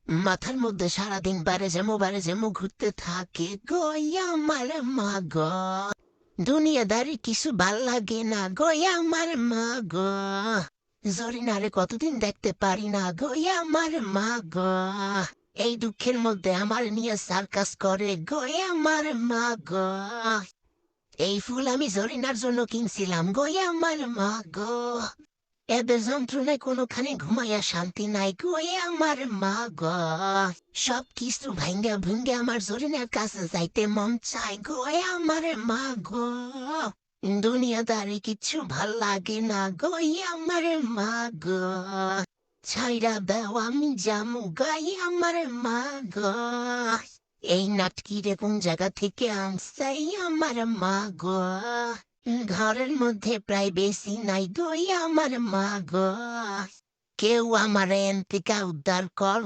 মাথার মধ্যে সারাদিন বারে যেমো ঘুরতে থাকে গো আমার মা গো। দুনিয়াদারি কিছু ভাল লাগে না গো আমার মা গো। জরিনারে কতদিন দেখতে পারি না গো আমার মা গো। এই দুঃখের মধ্যে আমার নিয়ে সার্কাস করে গো আমার মা গো। এই ফুল আমি জরিনার জন্য কিনছিলাম গো আমার মা গো। এদের যন্ত্রণায় কোনোখানে ঘুমাইয়া শান্তি নাই গো আমার মা গো। সব কিছু ভাঙ্গা ভুঙ্গে আমার জরিনার কাছে যাইতে মন চাই গো আমার মা গো। দুনিয়াদারি কিচ্ছু ভাল লাগে না গো আমার মা গো। ছাইরা দাও আমি জামু গাই আমার মা গো। এই নাটকিরে কোন জায়গা থেকে আনছে আমার মা গো। ঘরের মধ্যে প্রায় বেশি নাই গো আমার মা গো। কেউ আমার এন থেকে উদ্ধার কর